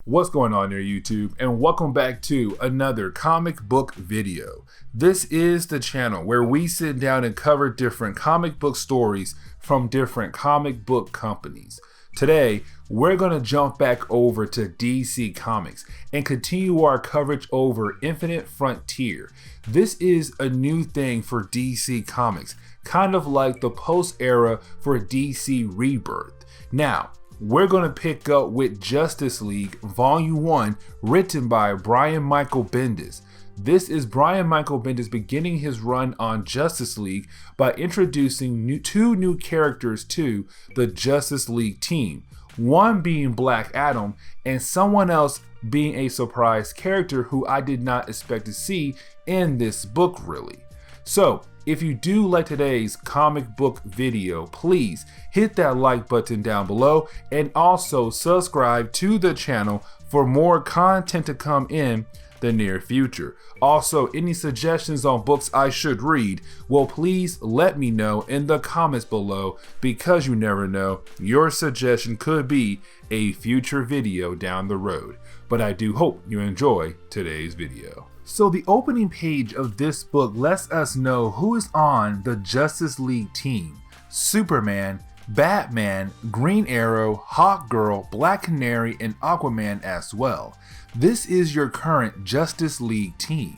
What's going on there, YouTube? And welcome back to another comic book video. This is the channel where we sit down and cover different comic book stories from different comic book companies. Today, we're going to jump back over to DC Comics and continue our coverage over Infinite Frontier. This is a new thing for DC Comics, kind of like the post-era for DC Rebirth. Now, we're going to pick up with Justice League Volume 1, written by Brian Michael Bendis. This is Brian Michael Bendis beginning his run on Justice League by introducing two new characters to the Justice League team. One being Black Adam and someone else being a surprise character who I did not expect to see in this book really. So, if you do like today's comic book video, please hit that like button down below and also subscribe to the channel for more content to come in the near future. Also, any suggestions on books I should read, well, please let me know in the comments below, because you never know, your suggestion could be a future video down the road. But I do hope you enjoy today's video. So the opening page of this book lets us know who is on the Justice League team. Superman, Batman, Green Arrow, Hawkgirl, Black Canary, and Aquaman as well. This is your current Justice League team.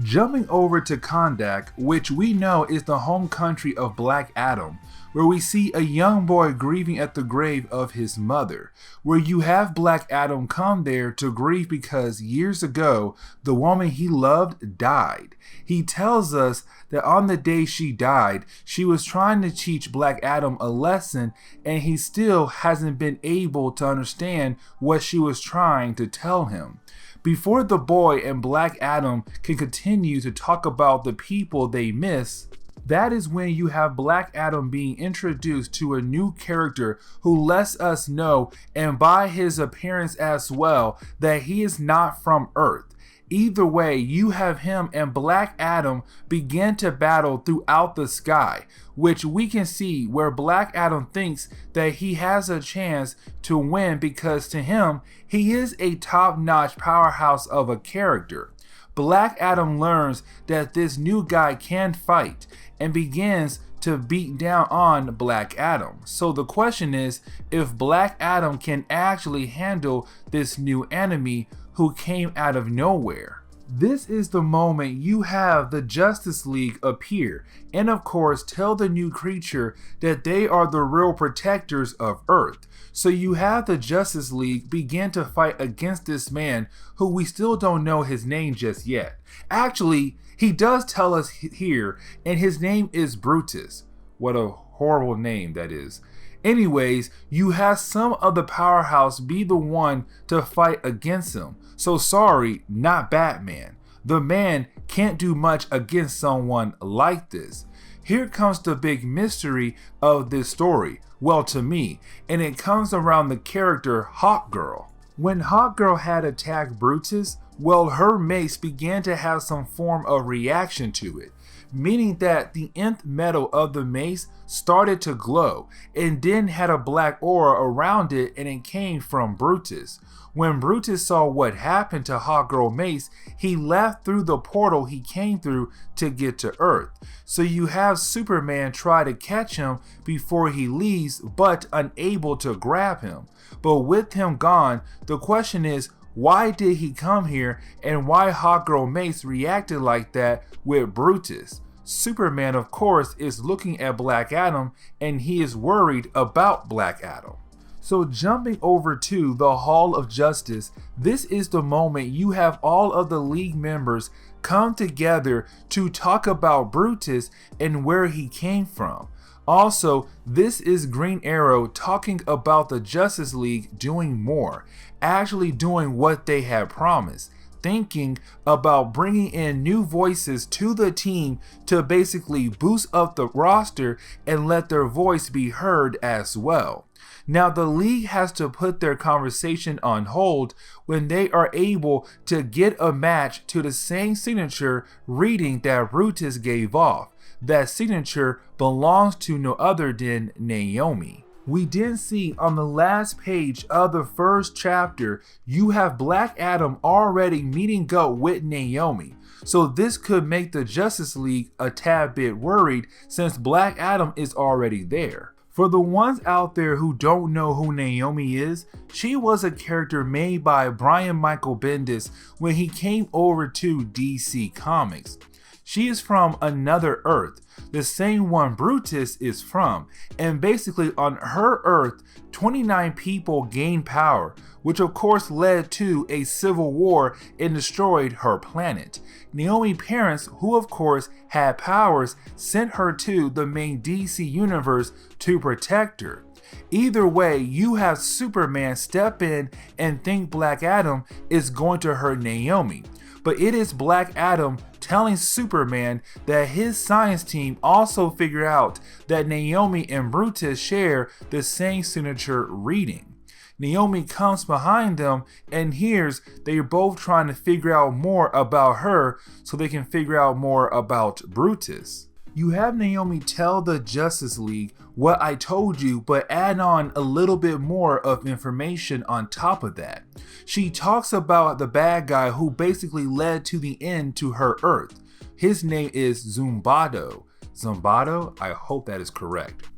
Jumping over to Kahndaq, which we know is the home country of Black Adam, where we see a young boy grieving at the grave of his mother, where you have Black Adam come there to grieve because years ago, the woman he loved died. He tells us that on the day she died, she was trying to teach Black Adam a lesson, and he still hasn't been able to understand what she was trying to tell him. Before the boy and Black Adam can continue to talk about the people they miss, that is when you have Black Adam being introduced to a new character who lets us know, and by his appearance as well, that he is not from Earth. Either way, you have him and Black Adam begin to battle throughout the sky, which we can see where Black Adam thinks that he has a chance to win because to him, he is a top-notch powerhouse of a character. Black Adam learns that this new guy can fight and begins to beat down on Black Adam. So the question is if Black Adam can actually handle this new enemy who came out of nowhere. This is the moment you have the Justice League appear and of course tell the new creature that they are the real protectors of Earth. So you have the Justice League begin to fight against this man who we still don't know his name just yet. Actually, he does tell us here, and his name is Brutus. What a horrible name that is. Anyways, you have some of the powerhouse be the one to fight against him. So sorry, not Batman. The man can't do much against someone like this. Here comes the big mystery of this story, well to me, and it comes around the character Hawkgirl. When Hawkgirl had attacked Brutus, well, her mace began to have some form of reaction to it, meaning that the nth metal of the mace started to glow and then had a black aura around it, and it came from Brutus. When Brutus saw what happened to Hawkgirl mace, he left through the portal he came through to get to Earth. So you have Superman try to catch him before he leaves, but unable to grab him. But with him gone, the question is, why did he come here, and why Hawkgirl mace reacted like that with Brutus? Superman, of course, is looking at Black Adam, and he is worried about Black Adam. So jumping over to the Hall of Justice, this is the moment you have all of the League members come together to talk about Brutus and where he came from. Also, this is Green Arrow talking about the Justice League doing more, actually doing what they had promised, thinking about bringing in new voices to the team to basically boost up the roster and let their voice be heard as well. Now the League has to put their conversation on hold when they are able to get a match to the same signature reading that Brutus gave off. That signature belongs to no other than Naomi. We did see on the last page of the first chapter, you have Black Adam already meeting up with Naomi. So this could make the Justice League a tad bit worried since Black Adam is already there. For the ones out there who don't know who Naomi is, she was a character made by Brian Michael Bendis when he came over to DC Comics. She is from another Earth, the same one Brutus is from, and basically on her Earth, 29 people gained power, which of course led to a civil war and destroyed her planet. Naomi's parents, who of course had powers, sent her to the main DC universe to protect her. Either way, you have Superman step in and think Black Adam is going to hurt Naomi. But it is Black Adam telling Superman that his science team also figured out that Naomi and Brutus share the same signature reading. Naomi comes behind them and hears they're both trying to figure out more about her so they can figure out more about Brutus. You have Naomi tell the Justice League what I told you, but add on a little bit more of information on top of that. She talks about the bad guy who basically led to the end to her Earth. His name is Zumbado. Zumbado? I hope that is correct.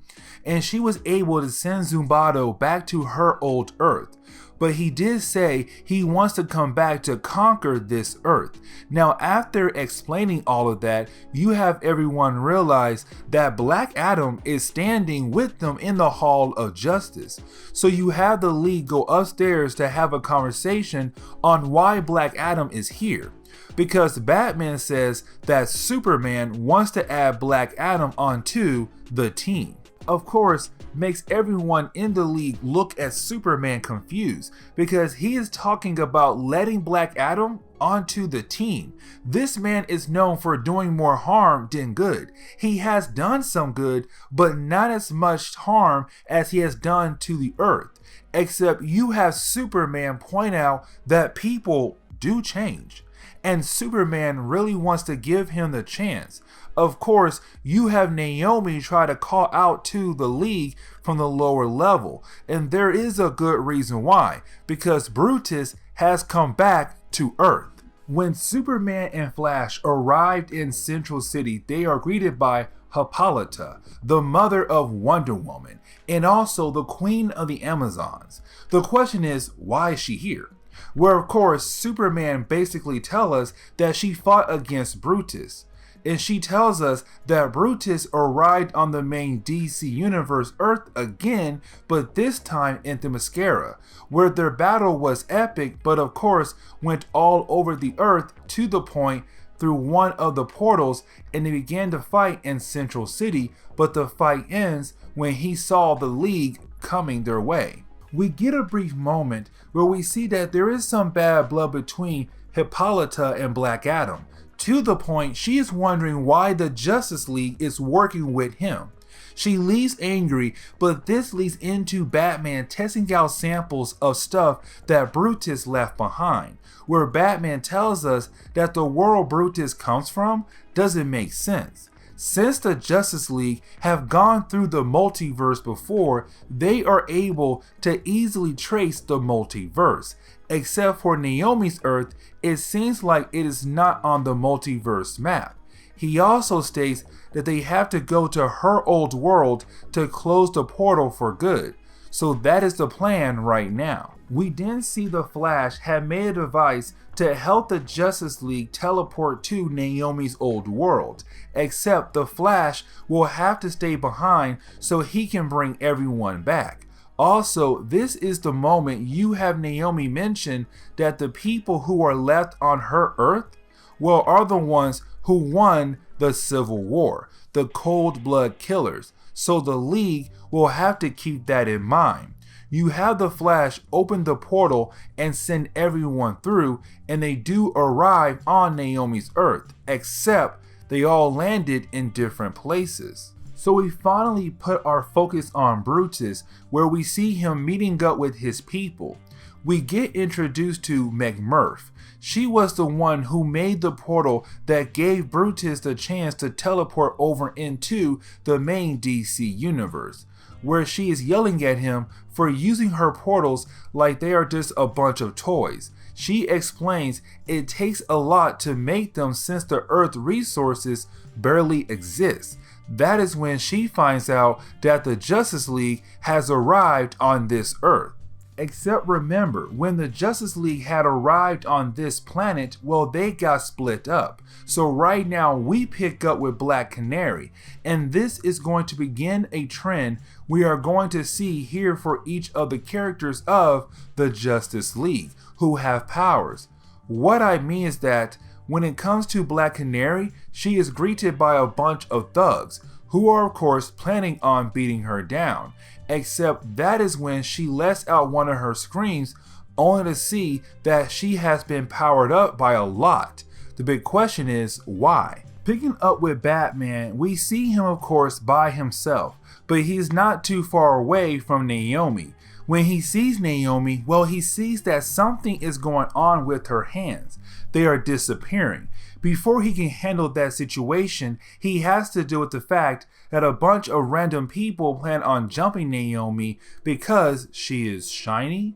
And she was able to send Zumbado back to her old Earth. But he did say he wants to come back to conquer this Earth. Now, after explaining all of that, you have everyone realize that Black Adam is standing with them in the Hall of Justice. So you have the League go upstairs to have a conversation on why Black Adam is here. Because Batman says that Superman wants to add Black Adam onto the team. Of course, makes everyone in the League look at Superman confused because he is talking about letting Black Adam onto the team. This man is known for doing more harm than good. He has done some good, but not as much harm as he has done to the Earth. Except you have Superman point out that people do change. And Superman really wants to give him the chance. Of course, you have Naomi try to call out to the League from the lower level, and there is a good reason why, because Brutus has come back to Earth. When Superman and Flash arrived in Central City, they are greeted by Hippolyta, the mother of Wonder Woman, and also the Queen of the Amazons. The question is, why is she here? Where of course Superman basically tells us that she fought against Brutus. And she tells us that Brutus arrived on the main DC Universe Earth again, but this time in Themyscira, where their battle was epic, but of course went all over the Earth to the point through one of the portals, and they began to fight in Central City, but the fight ends when he saw the League coming their way. We get a brief moment where we see that there is some bad blood between Hippolyta and Black Adam, to the point she is wondering why the Justice League is working with him. She leaves angry, but this leads into Batman testing out samples of stuff that Brutus left behind, where Batman tells us that the world Brutus comes from doesn't make sense. Since the Justice League have gone through the multiverse before, they are able to easily trace the multiverse. Except for Naomi's Earth, it seems like it is not on the multiverse map. He also states that they have to go to her old world to close the portal for good. So that is the plan right now. We then see the Flash had made a device to help the Justice League teleport to Naomi's old world, except the Flash will have to stay behind so he can bring everyone back. Also, this is the moment you have Naomi mention that the people who are left on her Earth, well, are the ones who won the Civil War, the cold blood killers. So the League will have to keep that in mind. You have the Flash open the portal and send everyone through, and they do arrive on Naomi's Earth, except they all landed in different places. So we finally put our focus on Brutus, where we see him meeting up with his people. We get introduced to McMurph. She was the one who made the portal that gave Brutus the chance to teleport over into the main DC universe. where she is yelling at him for using her portals like they are just a bunch of toys. She explains it takes a lot to make them since the Earth resources barely exist. That is when she finds out that the Justice League has arrived on this Earth. Except remember, when the Justice League had arrived on this planet, well, they got split up. So right now we pick up with Black Canary, and this is going to begin a trend we are going to see here for each of the characters of the Justice League who have powers. What I mean is that when it comes to Black Canary, she is greeted by a bunch of thugs who are of course planning on beating her down. Except that is when she lets out one of her screams, only to see that she has been powered up by a lot. The big question is why? Picking up with Batman, we see him of course by himself, but he's not too far away from Naomi. When he sees Naomi, well, he sees that something is going on with her hands. They are disappearing. Before he can handle that situation, he has to deal with the fact that a bunch of random people plan on jumping Naomi because she is shiny.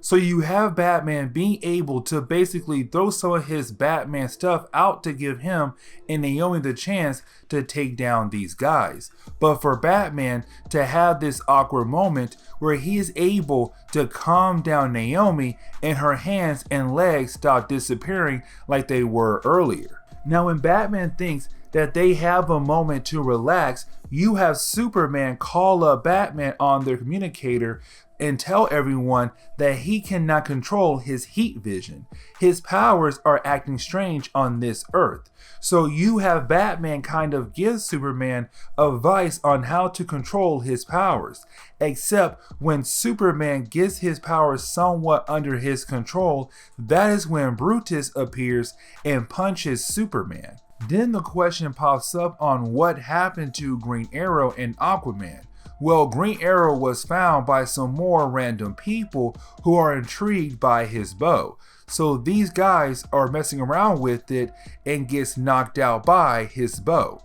So you have Batman being able to basically throw some of his Batman stuff out to give him and Naomi the chance to take down these guys. But for Batman to have this awkward moment where he is able to calm down Naomi and her hands and legs stop disappearing like they were earlier. Now when Batman thinks that they have a moment to relax, you have Superman call up Batman on their communicator and tell everyone that he cannot control his heat vision. His powers are acting strange on this Earth. So you have Batman kind of give Superman advice on how to control his powers. Except when Superman gets his powers somewhat under his control, that is when Brutus appears and punches Superman. Then the question pops up on what happened to Green Arrow and Aquaman. Well, Green Arrow was found by some more random people who are intrigued by his bow. So these guys are messing around with it and gets knocked out by his bow.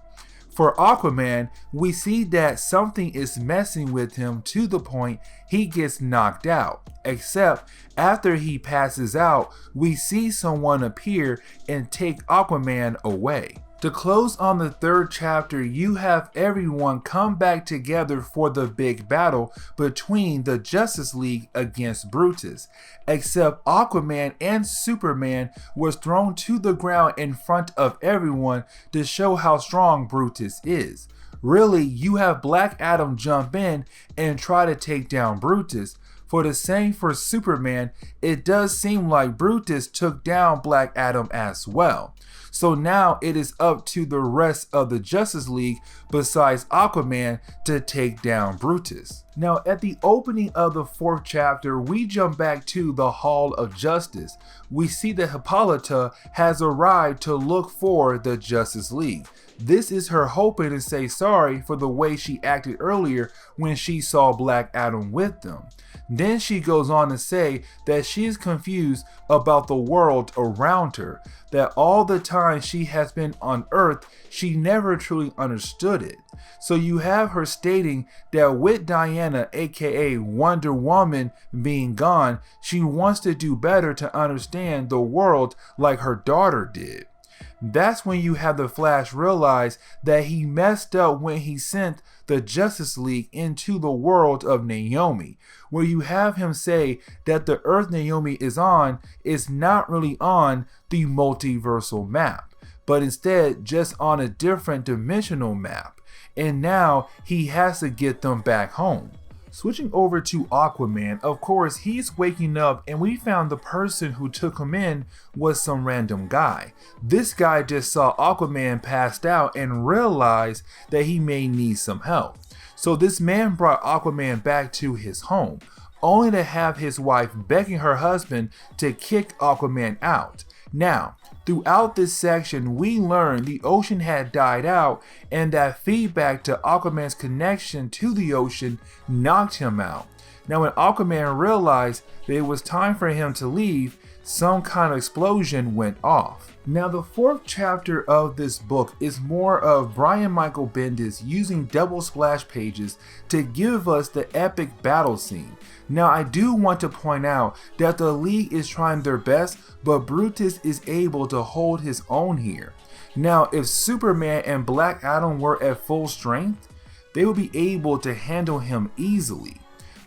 For Aquaman, we see that something is messing with him to the point he gets knocked out. Except after he passes out, we see someone appear and take Aquaman away. To close on the third chapter, you have everyone come back together for the big battle between the Justice League against Brutus. Except Aquaman and Superman was thrown to the ground in front of everyone to show how strong Brutus is. Really, you have Black Adam jump in and try to take down Brutus. For the same for Superman, it does seem like Brutus took down Black Adam as well. So now it is up to the rest of the Justice League besides Aquaman to take down Brutus. Now at the opening of the fourth chapter, we jump back to the Hall of Justice. We see that Hippolyta has arrived to look for the Justice League. This is her hoping to say sorry for the way she acted earlier when she saw Black Adam with them. Then she goes on to say that she is confused about the world around her, that all the time she has been on Earth, she never truly understood it. So you have her stating that with Diana, aka Wonder Woman, being gone, she wants to do better to understand the world like her daughter did. That's when you have the Flash realize that he messed up when he sent the Justice League into the world of Naomi, where you have him say that the Earth Naomi is on is not really on the multiversal map, but instead just on a different dimensional map, and now he has to get them back home. Switching over to Aquaman, of course he's waking up and we found the person who took him in was some random guy. This guy just saw Aquaman passed out and realized that he may need some help. So this man brought Aquaman back to his home, only to have his wife begging her husband to kick Aquaman out. Now, throughout this section, we learn the ocean had died out and that feedback to Aquaman's connection to the ocean knocked him out. Now when Aquaman realized that it was time for him to leave, some kind of explosion went off. Now the fourth chapter of this book is more of Brian Michael Bendis using double splash pages to give us the epic battle scene. Now I do want to point out that the League is trying their best, but Brutus is able to hold his own here. Now if Superman and Black Adam were at full strength, they would be able to handle him easily.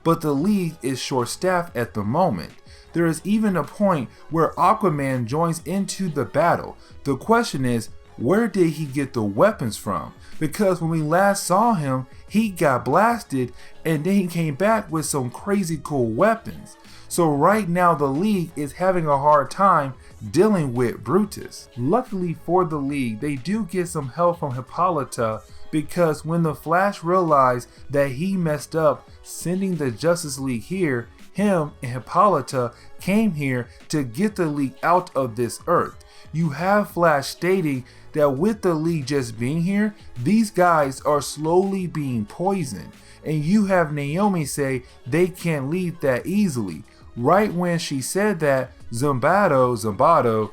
But the League is short-staffed at the moment. There is even a point where Aquaman joins into the battle. The question is, where did he get the weapons from? Because when we last saw him, he got blasted and then he came back with some crazy cool weapons. So right now the League is having a hard time dealing with Brutus. Luckily for the League, they do get some help from Hippolyta, because when the Flash realized that he messed up sending the Justice League here, him and Hippolyta came here to get the League out of this Earth. You have Flash stating that with the League just being here, these guys are slowly being poisoned. And you have Naomi say they can't leave that easily. Right when she said that, Zambado,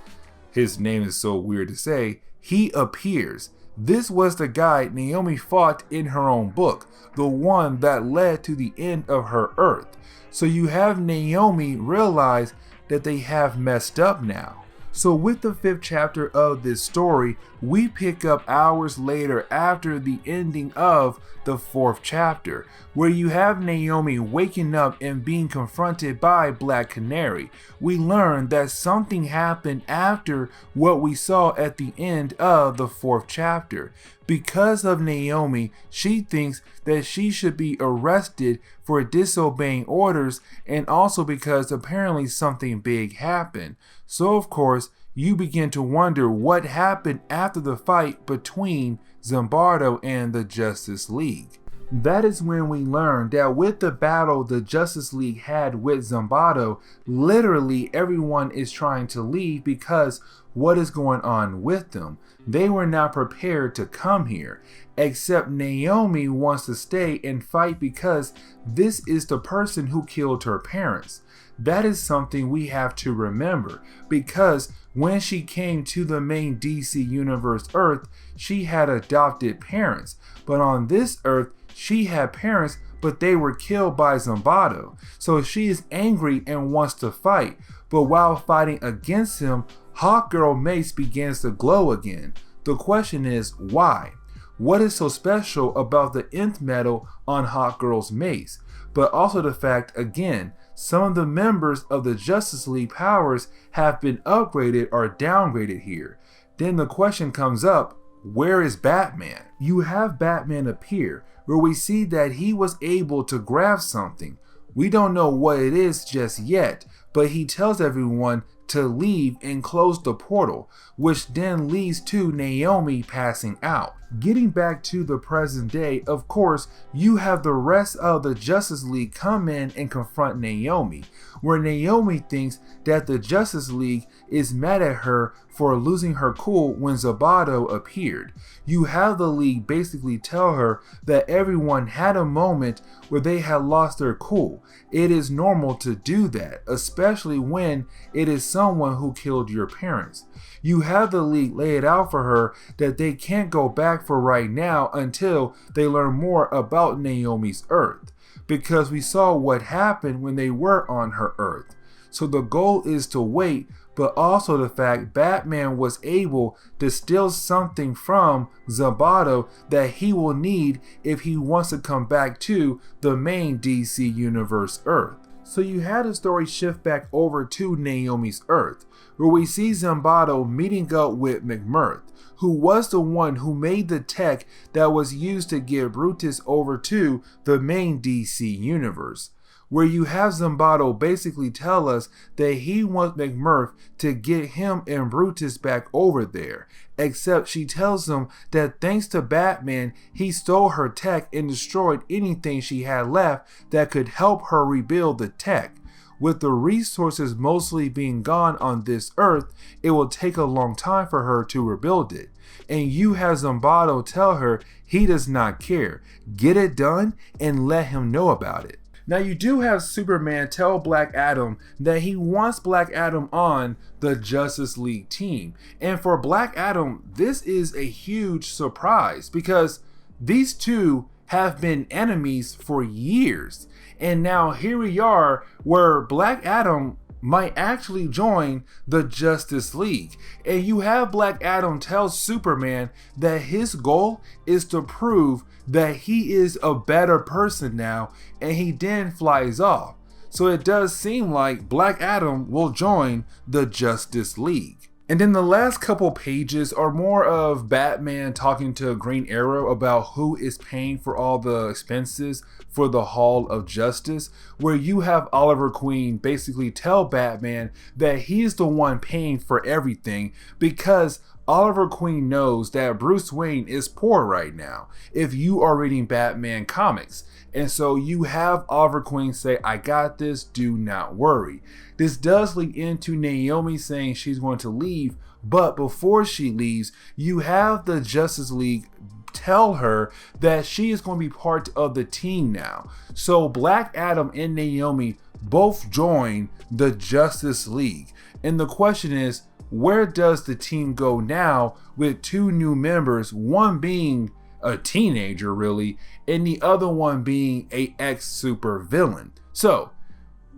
his name is so weird to say, he appears. This was the guy Naomi fought in her own book, the one that led to the end of her Earth. So you have Naomi realize that they have messed up now. So with the fifth chapter of this story, we pick up hours later after the ending of the fourth chapter, where you have Naomi waking up and being confronted by Black Canary. We learn that something happened after what we saw at the end of the fourth chapter. Because of Naomi, she thinks that she should be arrested for disobeying orders, and also because apparently something big happened. So of course, you begin to wonder what happened after the fight between Zambado and the Justice League. That is when we learn that with the battle the Justice League had with Zambado, literally everyone is trying to leave because what is going on with them. They were not prepared to come here, except Naomi wants to stay and fight because this is the person who killed her parents. That is something we have to remember, because when she came to the main DC Universe Earth, she had adopted parents, but on this Earth, she had parents, but they were killed by Zambado. So she is angry and wants to fight, but while fighting against him, Hawkgirl mace begins to glow again. The question is, why? What is so special about the nth metal on Hawkgirl's mace? But also the fact, again, some of the members of the Justice League powers have been upgraded or downgraded here. Then the question comes up, where is Batman? You have Batman appear, where we see that he was able to grab something. We don't know what it is just yet, but he tells everyone to leave and close the portal, which then leads to Naomi passing out. Getting back to the present day, of course, you have the rest of the Justice League come in and confront Naomi, where Naomi thinks that the Justice League is mad at her for losing her cool when Zambado appeared. You have the League basically tell her that everyone had a moment where they had lost their cool. It is normal to do that, especially when it is someone who killed your parents. You have the League lay it out for her that they can't go back for right now until they learn more about Naomi's Earth, because we saw what happened when they were on her Earth. So the goal is to wait, but also the fact Batman was able to steal something from Zambado that he will need if he wants to come back to the main DC Universe Earth. So you had the story shift back over to Naomi's Earth, where we see Zambado meeting up with McMurth, who was the one who made the tech that was used to get Brutus over to the main DC universe. Where you have Zambado basically tell us that he wants McMurth to get him and Brutus back over there, except she tells him that thanks to Batman, he stole her tech and destroyed anything she had left that could help her rebuild the tech. With the resources mostly being gone on this Earth, it will take a long time for her to rebuild it. And you have Zambado tell her he does not care. Get it done and let him know about it. Now you do have Superman tell Black Adam that he wants Black Adam on the Justice League team. And for Black Adam, this is a huge surprise because these two have been enemies for years. And now here we are where Black Adam might actually join the Justice League. And you have Black Adam tell Superman that his goal is to prove that he is a better person now, and he then flies off. So it does seem like Black Adam will join the Justice League. And then the last couple pages are more of Batman talking to Green Arrow about who is paying for all the expenses for the Hall of Justice, where you have Oliver Queen basically tell Batman that he's the one paying for everything because Oliver Queen knows that Bruce Wayne is poor right now, if you are reading Batman comics. And so you have Oliver Queen say, I got this, do not worry. This does lead into Naomi saying she's going to leave, but before she leaves, you have the Justice League tell her that she is going to be part of the team now. So Black Adam and Naomi both join the Justice League. And the question is, where does the team go now with two new members, one being a teenager really, and the other one being a ex-super villain? So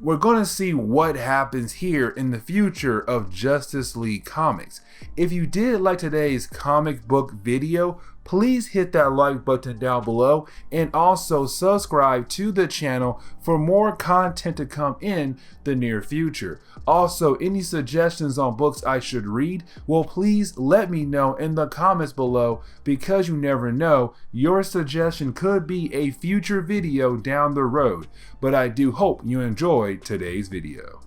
we're going to see what happens here in the future of Justice League Comics. If you did like today's comic book video, please hit that like button down below and also subscribe to the channel for more content to come in the near future. Also, any suggestions on books I should read, well, please let me know in the comments below, because you never know, your suggestion could be a future video down the road. But I do hope you enjoyed today's video.